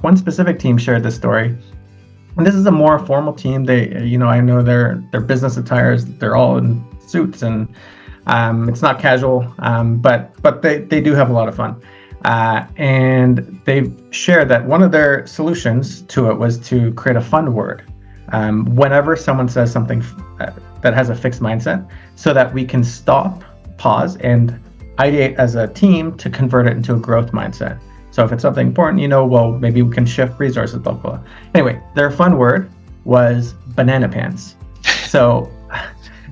one specific team shared this story. And this is a more formal team. They, I know their business attires, they're all in suits, and it's not casual, but they do have a lot of fun. And they've shared that one of their solutions to it was to create a fun word whenever someone says something that has a fixed mindset, so that we can stop, pause, and ideate as a team to convert it into a growth mindset. So if it's something important, well, maybe we can shift resources, blah, blah, blah. Anyway, their fun word was banana pants. So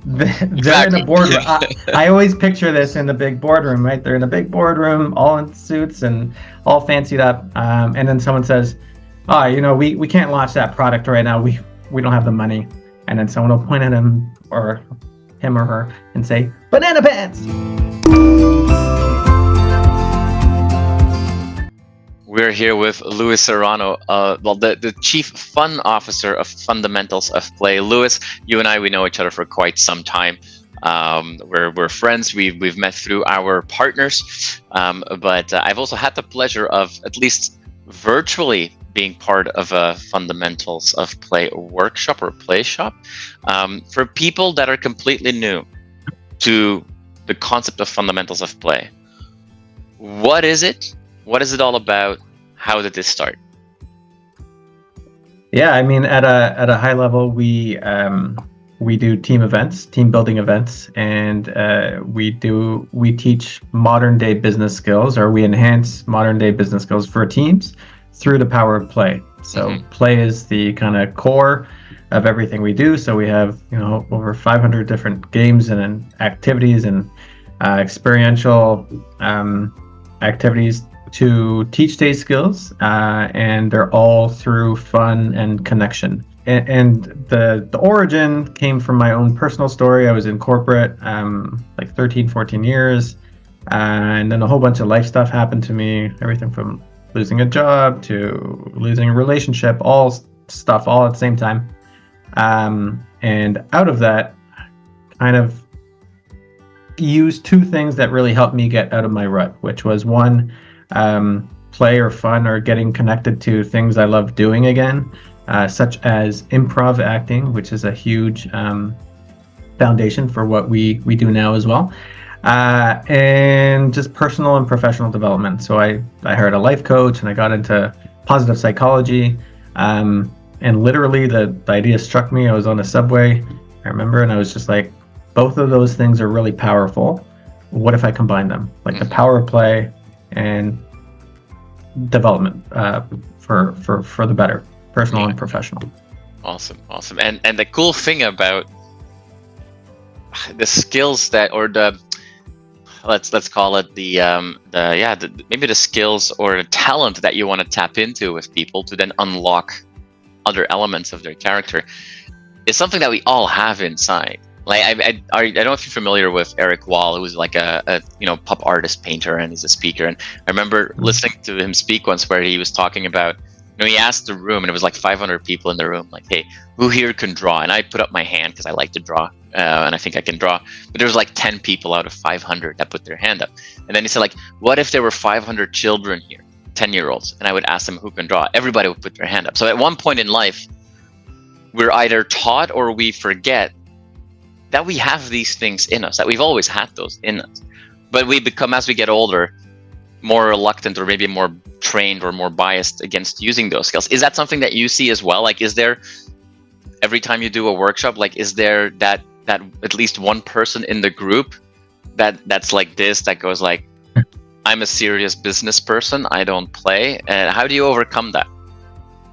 they're in a boardroom. I always picture this in the big boardroom, right? They're in a big boardroom, all in suits and all fancied up. And then someone says, we can't launch that product right now. We don't have the money. And then someone will point at him or her and say, banana pants. We're here with Louis Serrano, the Chief Fun Officer of Fundamentals of Play. Louis, you and I, we know each other for quite some time. We're friends. We've met through our partners, but I've also had the pleasure of at least virtually being part of a Fundamentals of Play workshop or play shop for people that are completely new to the concept of Fundamentals of Play. What is it? What is it all about? How did this start? Yeah, I mean, at a high level, we do team events, team building events, and we teach modern day business skills, or we enhance modern day business skills for teams through the power of play. So play is the kind of core of everything we do. So we have over 500 different games and activities and experiential activities to teach these skills, and they're all through fun and connection. And the origin came from my own personal story. I was in corporate like 13, 14 years, and then a whole bunch of life stuff happened to me, everything from losing a job to losing a relationship, all at the same time. And out of that, kind of used two things that really helped me get out of my rut, which was one, play or fun or getting connected to things I love doing again, such as improv acting, which is a huge foundation for what we do now as well, and just personal and professional development. So I hired a life coach and I got into positive psychology, and literally the idea struck me. I was on a subway, I remember, and I was just like, both of those things are really powerful. What if I combine them? Like the power of play and development for the better, personal and professional. Awesome. And the cool thing about the skills that, or the let's call it maybe the skills or the talent that you want to tap into with people to then unlock other elements of their character is something that we all have inside. Like I don't know if you're familiar with Eric Wall, who's like a pop artist, painter, and he's a speaker. And I remember listening to him speak once where he was talking about, he asked the room, and it was like 500 people in the room, like, hey, who here can draw? And I put up my hand because I like to draw, and I think I can draw. But there was like 10 people out of 500 that put their hand up. And then he said, like, what if there were 500 children here, 10-year-olds? And I would ask them who can draw. Everybody would put their hand up. So at one point in life, we're either taught or we forget that we have these things in us, that we've always had those in us. But we become, as we get older, more reluctant or maybe more trained or more biased against using those skills. Is that something that you see as well? Like, is there, every time you do a workshop, like, is there that at least one person in the group that's like this, that goes like, I'm a serious business person, I don't play? And how do you overcome that?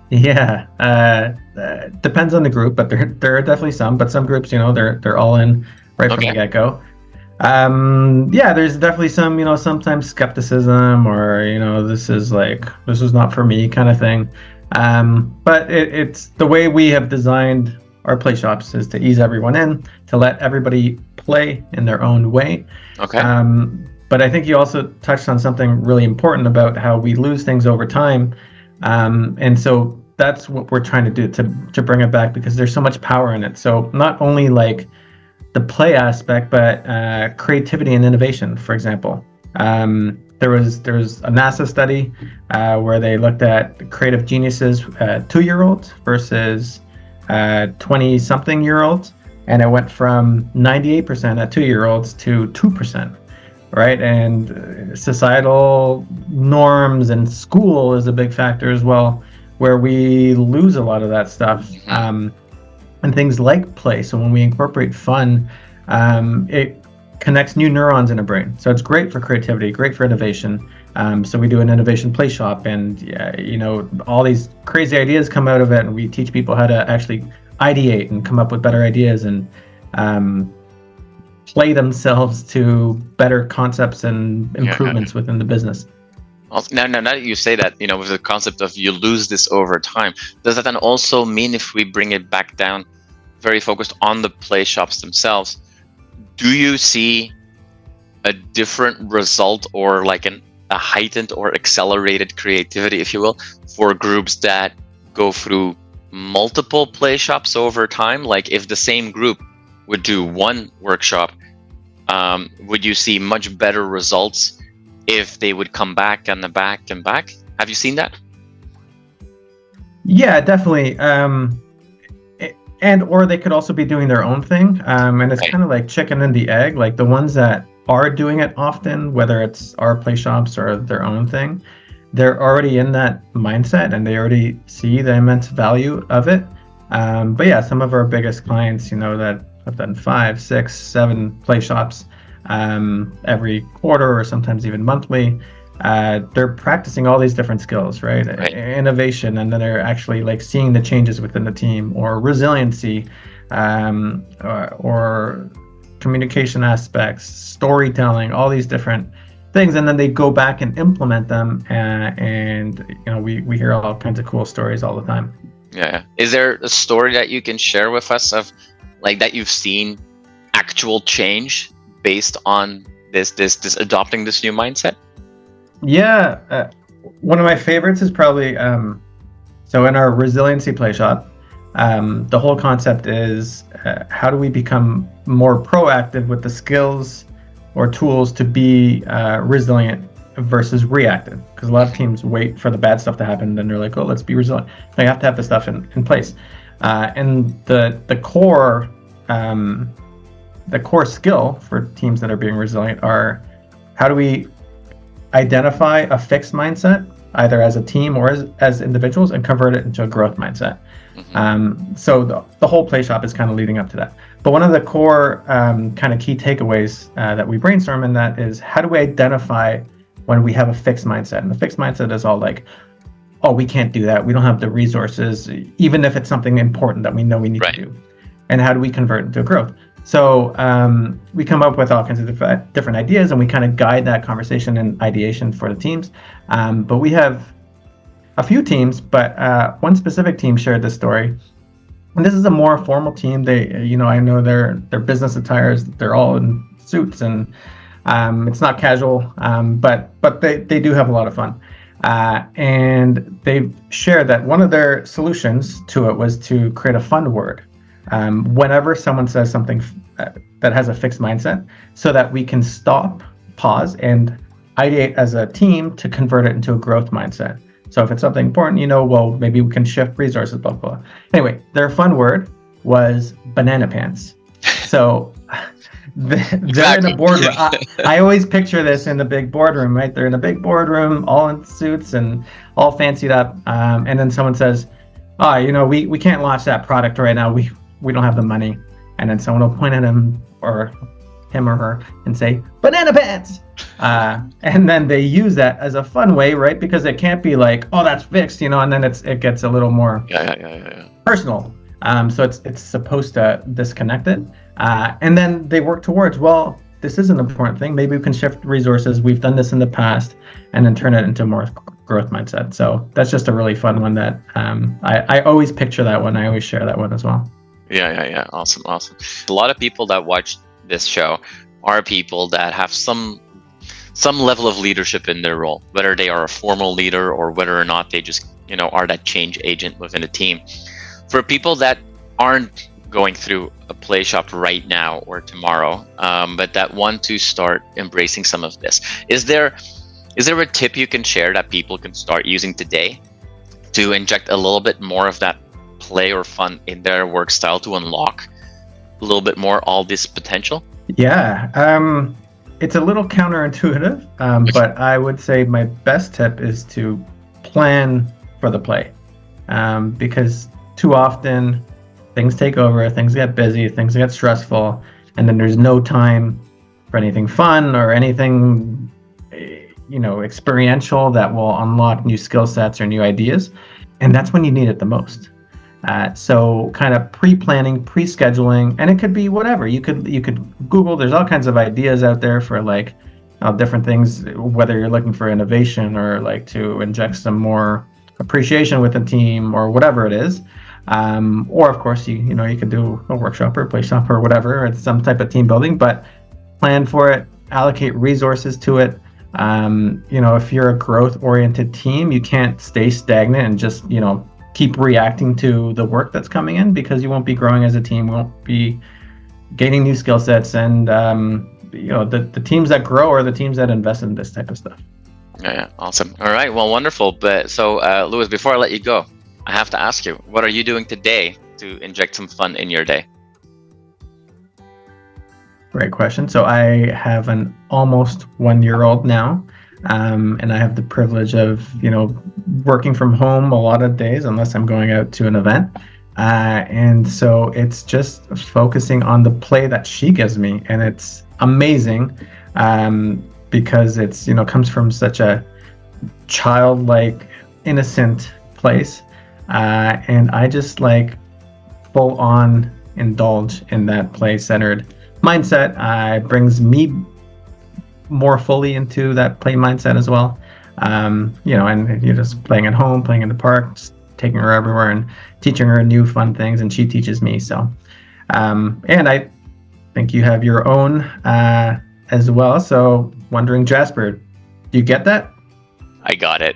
Yeah, depends on the group, but there are definitely some. But some groups, they're all in right from the get-go. There's definitely some, sometimes skepticism or this is not for me kind of thing. But it's the way we have designed our play shops is to ease everyone in, to let everybody play in their own way. Okay. But I think you also touched on something really important about how we lose things over time. And so that's what we're trying to do to bring it back, because there's so much power in it. So not only like the play aspect, but creativity and innovation, for example. there was a NASA study where they looked at creative geniuses, 2-year-olds versus 20-something-year-olds, and it went from 98% at 2-year-olds to 2%, right? And societal norms and school is a big factor as well, where we lose a lot of that stuff, and things like play. So when we incorporate fun, it connects new neurons in a brain. So it's great for creativity, great for innovation. So we do an innovation play shop, and all these crazy ideas come out of it, and we teach people how to actually ideate and come up with better ideas and play themselves to better concepts and improvements within the business. Now that you say that, with the concept of you lose this over time, does that then also mean, if we bring it back down, very focused on the play shops themselves, do you see a different result, or like a heightened or accelerated creativity, if you will, for groups that go through multiple play shops over time? Like if the same group would do one workshop, would you see much better results if they would come back and back and back? Have you seen that? Yeah, definitely. Or they could also be doing their own thing. And it's kind of like chicken and the egg. Like the ones that are doing it often, whether it's our play shops or their own thing, they're already in that mindset and they already see the immense value of it. But yeah, some of our biggest clients, that have done 5, 6, 7 play shops every quarter or sometimes even monthly, they're practicing all these different skills, right? Innovation, and then they're actually like seeing the changes within the team, or resiliency, or communication aspects, storytelling, all these different things, and then they go back and implement them, and we hear all kinds of cool stories all the time. Yeah. Is there a story that you can share with us of like that you've seen actual change based on this adopting this new mindset? Yeah, one of my favorites is probably so in our resiliency play shop, the whole concept is how do we become more proactive with the skills or tools to be resilient versus reactive? Because a lot of teams wait for the bad stuff to happen, and then they're like, oh, let's be resilient. They have to have the stuff in place, and the core skill for teams that are being resilient are how do we identify a fixed mindset, either as a team or as individuals, and convert it into a growth mindset. So the whole play shop is kind of leading up to that. But one of the core kind of key takeaways that we brainstorm in that is, how do we identify when we have a fixed mindset? And the fixed mindset is all like, oh, we can't do that. We don't have the resources, even if it's something important that we know we need to do. And how do we convert it into growth? So we come up with all kinds of different ideas, and we kind of guide that conversation and ideation for the teams. But we have a few teams, but one specific team shared this story. And this is a more formal team. They, I know their business attires, they're all in suits, and it's not casual, but they do have a lot of fun. And they've shared that one of their solutions to it was to create a fun word whenever someone says something that has a fixed mindset, so that we can stop, pause, and ideate as a team to convert it into a growth mindset. So if it's something important, well, maybe we can shift resources, blah, blah, blah. Anyway, their fun word was banana pants. So they're in a boardroom. I always picture this in the big boardroom, right? They're in a big boardroom, all in suits and all fancied up. And then someone says, we can't launch that product right now. We don't have the money. And then someone will point at him or her and say, banana pants. And then they use that as a fun way, right? Because it can't be like, oh, that's fixed, and then it gets a little more personal. So it's supposed to disconnect it. And then they work towards, well, this is an important thing. Maybe we can shift resources. We've done this in the past, and then turn it into more growth mindset. So that's just a really fun one that I always picture that one. I always share that one as well. Yeah. Awesome. A lot of people that watch this show are people that have some level of leadership in their role, whether they are a formal leader or whether or not they just, are that change agent within a team. For people that aren't going through a play shop right now or tomorrow, but that want to start embracing some of this, is there Is there a tip you can share that people can start using today to inject a little bit more of that play or fun in their work style to unlock a little bit more all this potential? Yeah, it's a little counterintuitive, but I would say my best tip is to plan for the play, because too often things take over, things get busy, things get stressful, and then there's no time for anything fun or anything, experiential that will unlock new skill sets or new ideas, and that's when you need it the most. So kind of pre-planning, pre-scheduling, and it could be whatever. You could Google. There's all kinds of ideas out there for like different things, whether you're looking for innovation or like to inject some more appreciation with the team or whatever it is. Or of course, you could do a workshop or a play shop or whatever. It's some type of team building, but plan for it, allocate resources to it. If you're a growth-oriented team, you can't stay stagnant and just keep reacting to the work that's coming in, because you won't be growing as a team, won't be gaining new skill sets, and the teams that grow are the teams that invest in this type of stuff. Yeah, awesome. All right, well, wonderful. But so, Louis, before I let you go, I have to ask you, what are you doing today to inject some fun in your day? Great question. So I have an almost 1-year-old now. And I have the privilege of, working from home a lot of days, unless I'm going out to an event. And so it's just focusing on the play that she gives me. And it's amazing, because it's, comes from such a childlike, innocent place. And I just full on indulge in that play-centered mindset. Brings me more fully into that play mindset as well. And you're just playing at home, playing in the park, just taking her everywhere and teaching her new fun things, and she teaches me. So, and I think you have your own as well. So, wondering, Jasper, do you get that? I got it.